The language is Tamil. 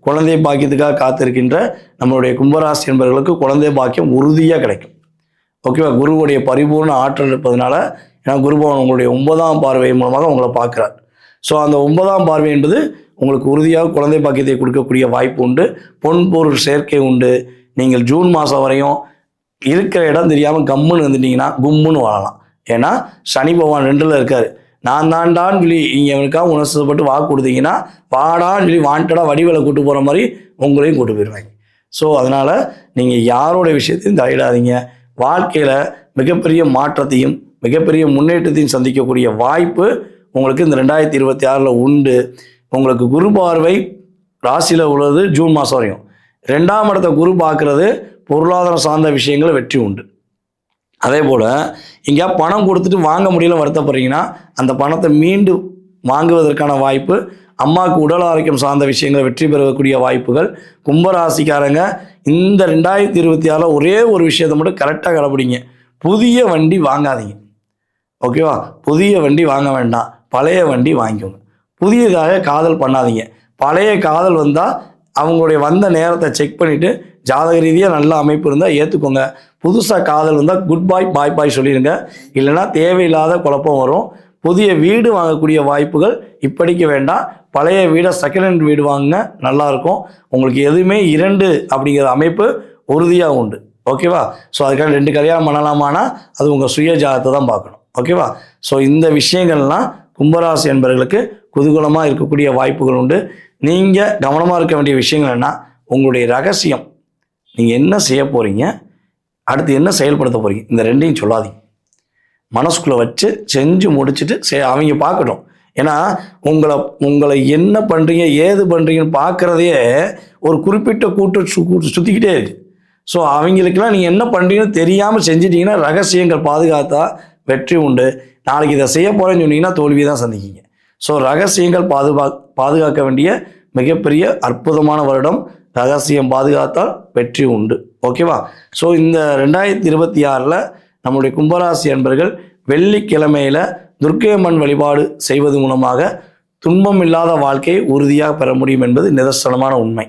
குழந்தை பாக்கியத்துக்காக காத்திருக்கின்ற நம்மளுடைய கும்பராசி என்பவர்களுக்கு குழந்தை பாக்கியம் உறுதியாக கிடைக்கும். ஓகேவா? குருவுடைய பரிபூர்ண ஆற்றல் இருப்பதனால, ஏன்னா குருபவன் உங்களுடைய 9ஆம் பார்வை மூலமாக உங்களை பார்க்குறார். ஸோ அந்த 9ஆம் பார்வை என்பது உங்களுக்கு உறுதியாக குழந்தை பாக்கியத்தை கொடுக்கக்கூடிய வாய்ப்பு உண்டு. பொன் பொருள் சேர்க்கை உண்டு. நீங்கள் ஜூன் மாதம் வரையும் இருக்கிற இடம் தெரியாமல் கம்முன்னு இருந்துட்டீங்கன்னா கும்முன்னு வாழலாம். ஏன்னா சனி பகவான் 2ல் இருக்கார். நான் தாண்டான்னு சொல்லி நீங்கள் எவனுக்காக உணர்ச்சப்பட்டு வாக்கு கொடுத்தீங்கன்னா வாடான்னு சொல்லி வாண்டடாக வடிவேலை கூட்டு போகிற மாதிரி உங்களையும் கூட்டு போயிடுவாங்க. ஸோ அதனால் நீங்கள் யாரோட விஷயத்தையும் தலையிடாதீங்க. வாழ்க்கையில் மிகப்பெரிய மாற்றத்தையும் மிகப்பெரிய முன்னேற்றத்தையும் சந்திக்கக்கூடிய வாய்ப்பு உங்களுக்கு இந்த 2026 உண்டு. உங்களுக்கு குரு பார்வை ராசியில் உள்ளது ஜூன் மாதம் வரையும். 2ஆம் இடத்தை குரு பார்க்குறது பொருளாதாரம் சார்ந்த விஷயங்களை வெற்றி உண்டு. அதே போல் எங்கேயா பணம் கொடுத்துட்டு வாங்க முடியல வருத்தப்படுறீங்கன்னா அந்த பணத்தை மீண்டும் வாங்குவதற்கான வாய்ப்பு, அம்மாவுக்கு உடல் ஆரோக்கியம் சார்ந்த விஷயங்களை வெற்றி பெறக்கூடிய வாய்ப்புகள். கும்பராசிக்காரங்க இந்த 2026 ஒரே ஒரு விஷயத்தை மட்டும் கரெக்டாக கடைப்பிடிங்க. புதிய வண்டி வாங்காதீங்க. ஓகேவா? புதிய வண்டி வாங்க வேண்டாம், பழைய வண்டி வாங்கிக்கோங்க. புதியதாக காதல் பண்ணாதீங்க. பழைய காதல் வந்தால் அவங்களுடைய வந்த நேரத்தை செக் பண்ணிவிட்டு ஜாதக ரீதியாக நல்ல அமைப்பு இருந்தால் ஏற்றுக்கோங்க. புதுசாக காதல் வந்தால் குட் பாய் பாய் பாய் சொல்லிடுங்க. இல்லைனா தேவையில்லாத குழப்பம் வரும். புதிய வீடு வாங்கக்கூடிய வாய்ப்புகள் இப்படிக்கு வேண்டாம். பழைய வீடை செகண்ட் ஹேண்ட் வீடு வாங்குங்க, நல்லாயிருக்கும். உங்களுக்கு எதுவுமே 2 அப்படிங்கிற அமைப்பு உறுதியாக உண்டு. ஓகேவா? ஸோ அதுக்காக 2 கல்யாணம் பண்ணலாமானா அது உங்கள் சுய ஜாதகத்தை தான் பார்க்கணும். ஓகேவா? ஸோ இந்த விஷயங்கள்லாம் கும்பராசி என்பவர்களுக்கு குதூகலமாக இருக்கக்கூடிய வாய்ப்புகள் உண்டு. நீங்கள் கவனமாக இருக்க வேண்டிய விஷயங்கள் என்ன, உங்களுடைய ரகசியம், நீங்கள் என்ன செய்ய போகிறீங்க, அடுத்து என்ன செயல்படுத்த போகிறீங்க, இந்த 2ஐயும் சொல்லாதீங்க. மனசுக்குள்ளே வச்சு செஞ்சு முடிச்சுட்டு அவங்க பார்க்கட்டும். ஏன்னா உங்களை என்ன பண்ணுறீங்க ஏது பண்ணுறீங்கன்னு பார்க்குறதே ஒரு குறிப்பிட்ட சுற்றிக்கிட்டே இருக்குது. ஸோ அவங்களுக்கெல்லாம் நீங்கள் என்ன பண்ணுறீங்கன்னு தெரியாமல் செஞ்சிட்டிங்கன்னா ரகசியங்கள் பாதுகாத்தா வெற்றி உண்டு. நாளைக்கு இதை செய்ய போகிறேன்னு சொன்னீங்கன்னா தோல்வியை தான் சந்திக்கிங்க. ஸோ ரகசியங்கள் பாதுகாக்க வேண்டிய மிகப்பெரிய அற்புதமான வருடம். ரகசியம் பாதுகாத்தால் வெற்றி உண்டு. ஓகேவா? ஸோ இந்த 2026 நம்முடைய கும்பராசி அன்பர்கள் வெள்ளிக்கிழமையில் துர்க்கையம்மன் வழிபாடு செய்வது மூலமாக துன்பம் இல்லாத வாழ்க்கையை உறுதியாக பெற முடியும் என்பது நிதர்சனமான உண்மை.